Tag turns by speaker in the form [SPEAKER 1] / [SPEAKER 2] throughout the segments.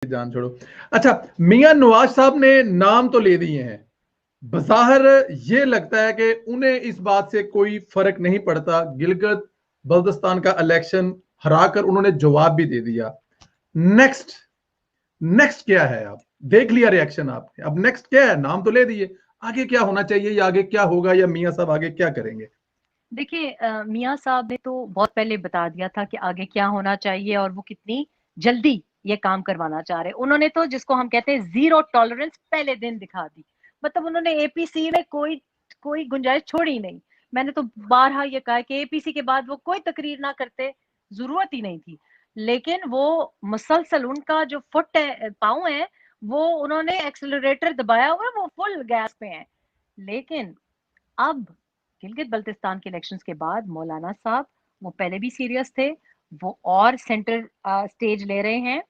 [SPEAKER 1] जान छोड़ो। अच्छा, मियां नवाज साहब ने नाम तो ले दिए हैं, बज़ाहिर ये लगता है कि उन्हें इस बात से कोई फर्क नहीं पड़ता। गिलगित बल्तिस्तान का इलेक्शन हराकर उन्होंने जवाब भी दे दिया। नेक्स्ट नेक्स्ट क्या है? आप देख लिया रिएक्शन आपने, अब नेक्स्ट क्या है? नाम तो ले दिए, आगे क्या होना चाहिए या आगे क्या होगा, या मियां साहब आगे क्या करेंगे?
[SPEAKER 2] देखिए, मियां साहब ने तो बहुत पहले बता दिया था कि आगे क्या होना चाहिए और वो कितनी जल्दी ये काम करवाना चाह रहे। उन्होंने तो जिसको हम कहते हैं जीरो टॉलरेंस पहले दिन दिखा दी। मतलब उन्होंने एपीसी में कोई कोई गुंजाइश छोड़ी नहीं। मैंने तो बारहा ये कहा कि एपीसी के बाद वो कोई तकरीर ना करते, जरूरत ही नहीं थी। लेकिन वो मुसलसल उनका जो फुट है, पाँव है, वो उन्होंने एक्सेलरेटर दबाया हुआ है, वो फुल गैस पे है। लेकिन अब गिलगित बल्तिस्तान के इलेक्शंस के बाद मौलाना साहब, वो पहले भी सीरियस थे, वो और सेंटर स्टेज ले रहे हैं।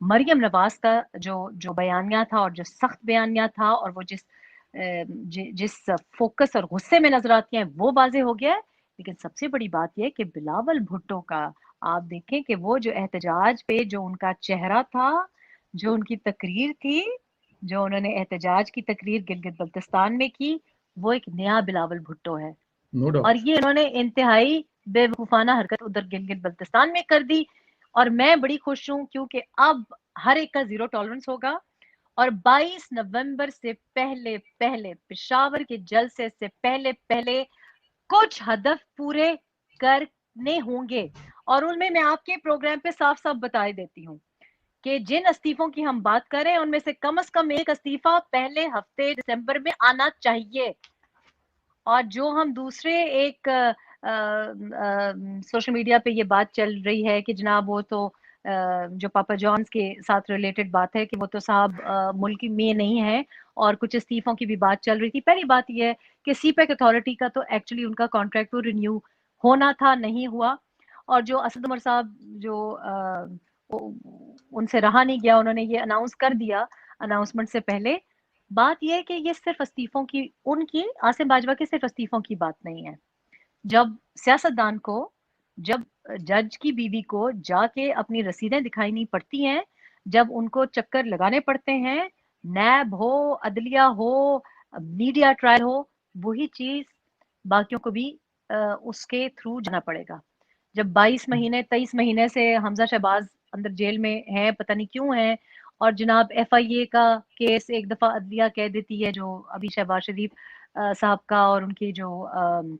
[SPEAKER 2] मरियम नवाज का जो जो बयानिया था और जो सख्त बयानिया था और वो जिस फोकस और गुस्से में नजर आती हैं वो वाजे हो गया है। लेकिन सबसे बड़ी बात यह कि बिलावल भुट्टो का आप देखें कि वो जो एहतजाज पे जो उनका चेहरा था, जो उनकी तकरीर थी, जो उन्होंने एहतजाज की तकरीर गिलगित बल्तिस्तान में की, वो एक नया बिलावल भुट्टो है।
[SPEAKER 1] नो
[SPEAKER 2] और
[SPEAKER 1] डाउट।
[SPEAKER 2] ये इन्होंने इंतहाई बेवकूफाना हरकत उधर गिलगित बल्तिस्तान में कर दी। और मैं बड़ी खुश हूं क्योंकि अब हर एक का जीरो टॉलरेंस होगा। और 22 नवंबर से पहले पहले पेशावर के जलसे से पहले पहले कुछ हदफ पूरे करने होंगे। और उनमें मैं आपके प्रोग्राम पे साफ साफ बता देती हूँ कि जिन इस्तीफों की हम बात करें उनमें से कम एक इस्तीफा पहले हफ्ते दिसंबर में आना चाहिए। और जो हम दूसरे एक सोशल मीडिया पे ये बात चल रही है कि जनाब वो तो जो पापा जॉन्स के साथ रिलेटेड बात है कि वो तो साहब मुल्क में नहीं है, और कुछ इस्तीफों की भी बात चल रही थी। पहली बात ये है कि सीपैक अथॉरिटी का तो एक्चुअली उनका कॉन्ट्रैक्ट तो रिन्यू होना था, नहीं हुआ। और जो असद उमर साहब जो उनसे रहा नहीं गया, उन्होंने ये अनाउंस कर दिया अनाउंसमेंट से पहले। बात यह है कि ये सिर्फ इस्तीफों की, उनकी आसिम बाजवा की सिर्फ इस्तीफों की बात नहीं है। जब सियासतदान को, जब जज की बीवी को जाके अपनी रसीदें दिखानी पड़ती हैं, जब उनको चक्कर लगाने पड़ते हैं, नैब हो, अदलिया हो, मीडिया ट्रायल हो, वही चीज बाकियों को भी उसके थ्रू जाना पड़ेगा। जब 22 महीने 23 महीने से हमजा शहबाज अंदर जेल में है, पता नहीं क्यों है। और जनाब एफआईए का केस एक दफा अदलिया कह देती है, जो अभी शहबाज शरीफ साहब का और उनकी जो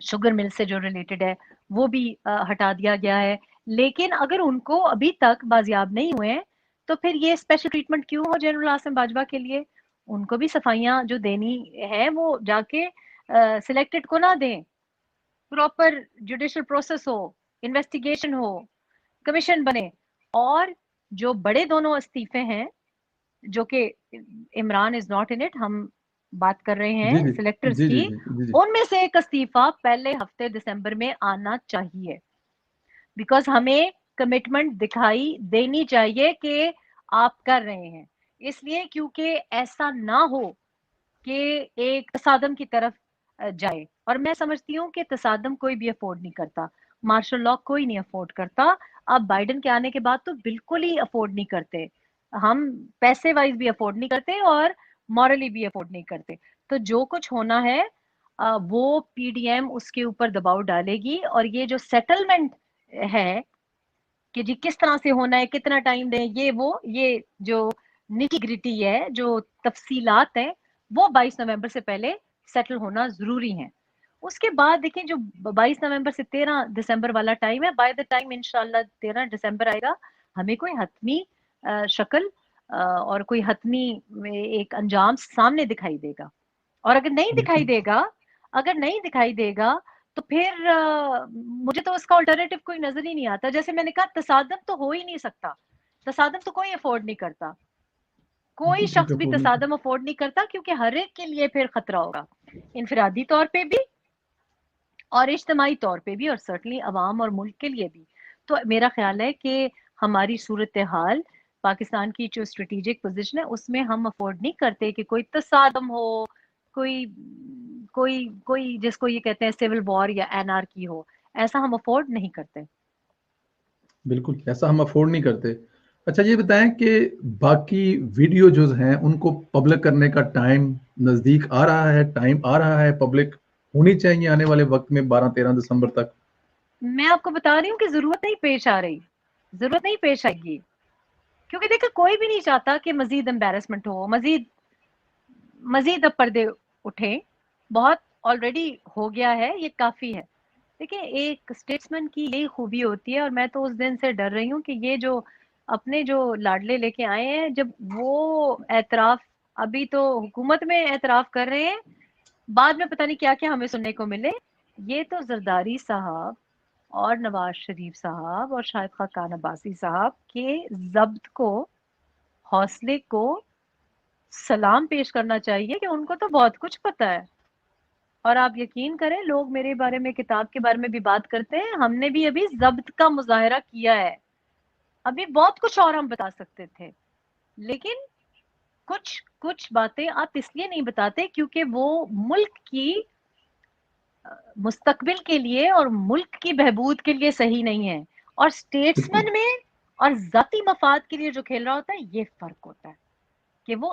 [SPEAKER 2] शुगर मिल से जो रिलेटेड है वो भी हटा दिया गया है। लेकिन अगर उनको अभी तक बाजियाब नहीं हुए हैं तो फिर ये स्पेशल ट्रीटमेंट क्यों हो जनरल आसिम बाजवा के लिए? उनको भी सफाइयां जो देनी है वो जाके सिलेक्टेड को ना दें। प्रॉपर जुडिशियल प्रोसेस हो, इन्वेस्टिगेशन हो, कमीशन बने। और जो बड़े दोनों इस्तीफे हैं, जो कि Imran is not in it, हम बात कर रहे
[SPEAKER 1] जी
[SPEAKER 2] हैं
[SPEAKER 1] जी
[SPEAKER 2] सिलेक्टर्स
[SPEAKER 1] जी जी
[SPEAKER 2] की,
[SPEAKER 1] जी जी जी।
[SPEAKER 2] उनमें से एक इस्तीफा पहले हफ्ते दिसंबर में आना चाहिए। बिकॉज हमें कमिटमेंट दिखाई देनी चाहिए कि आप कर रहे हैं। इसलिए क्योंकि ऐसा ना हो कि एक तसादम की तरफ जाए। और मैं समझती हूँ कि तसादम कोई भी अफोर्ड नहीं करता, मार्शल लॉ कोई नहीं अफोर्ड करता। अब बाइडन के आने के बाद तो बिल्कुल ही अफोर्ड नहीं करते। हम पैसे वाइज भी अफोर्ड नहीं करते और मॉरली भी अफोर्ड नहीं करते। तो जो कुछ होना है वो पीडीएम उसके ऊपर दबाव डालेगी। और ये जो सेटलमेंट है कि जी किस तरह से होना है, कितना टाइम दें, ये जो निटी ग्रिटी है, जो तफसीलात हैं, वो 22 नवंबर से पहले सेटल होना जरूरी है। उसके बाद देखिए जो 22 नवंबर से 13 दिसंबर वाला टाइम है, बाय द टाइम इंशाल्लाह 13 दिसंबर आएगा, हमें कोई हतमी शक्ल और कोई हतमी एक अंजाम सामने दिखाई देगा। और अगर नहीं दिखाई
[SPEAKER 1] बिल्कुल।
[SPEAKER 2] देगा, अगर नहीं दिखाई देगा तो फिर मुझे तो उसका अल्टरनेटिव कोई नजर ही नहीं आता। जैसे मैंने कहा, तसादम तो हो ही नहीं सकता, तसादम तो कोई अफोर्ड नहीं करता, कोई
[SPEAKER 1] बिल्कुल
[SPEAKER 2] शख्स भी
[SPEAKER 1] कपूर नहीं कर।
[SPEAKER 2] तसादम अफोर्ड नहीं करता, क्योंकि हर एक के लिए फिर खतरा होगा, इनफरादी तौर पे भी और इज्तमाही तौर पे भी, और सर्टनली अवाम और मुल्क के लिए भी। तो मेरा ख्याल है कि हमारी सूरत हाल, पाकिस्तान की जो स्ट्रेटेजिक पोजीशन है, उसमें हम अफोर्ड नहीं करते कि कोई तसादम हो, कोई कोई कोई जिसको ये कहते हैं सिविल वॉर या एनआरकी हो। ऐसा हम अफोर्ड नहीं करते।
[SPEAKER 1] बिल्कुल ऐसा हम अफोर्ड नहीं करते। اچھا یہ بتائیں کہ باقی ویڈیو جو ہیں ان کو پبلک کرنے کا ٹائم نزدیک آ رہا ہے، ٹائم آ رہا ہے، پبلک ہونی چاہیے آنے والے وقت میں 12-13 دسمبر تک؟
[SPEAKER 2] میں آپ کو بتا رہی ہوں کہ ضرورت نہیں پیش آ رہی، ضرورت نہیں پیش آئے گی، کیونکہ دیکھیں کوئی بھی نہیں چاہتا کہ مزید امبیرسمنٹ ہو، مزید اب پردے اٹھیں، بہت آلریڈی ہو گیا ہے، یہ کافی ہے۔ دیکھیں ایک اسٹیٹسمین کی یہی خوبی ہوتی ہے، اور میں تو اس دن سے ڈر رہی ہوں کہ یہ جو اپنے جو لاڈلے لے کے آئے ہیں، جب وہ اعتراف، ابھی تو حکومت میں اعتراف کر رہے ہیں، بعد میں پتہ نہیں کیا کیا ہمیں سننے کو ملے، یہ تو زرداری صاحب اور نواز شریف صاحب اور شاہد خاقان عباسی صاحب کے ضبط کو، حوصلے کو سلام پیش کرنا چاہیے کہ ان کو تو بہت کچھ پتہ ہے۔ اور آپ یقین کریں، لوگ میرے بارے میں، کتاب کے بارے میں بھی بات کرتے ہیں، ہم نے بھی ابھی ضبط کا مظاہرہ کیا ہے، ابھی بہت کچھ اور ہم بتا سکتے تھے، لیکن کچھ باتیں آپ اس لیے نہیں بتاتے کیونکہ وہ ملک کی مستقبل کے لیے اور ملک کی بہبود کے لیے صحیح نہیں ہے، اور
[SPEAKER 1] بالکل
[SPEAKER 2] اسٹیٹسمین میں اور ذاتی مفاد کے لیے جو کھیل رہا ہوتا ہے، یہ فرق ہوتا ہے کہ وہ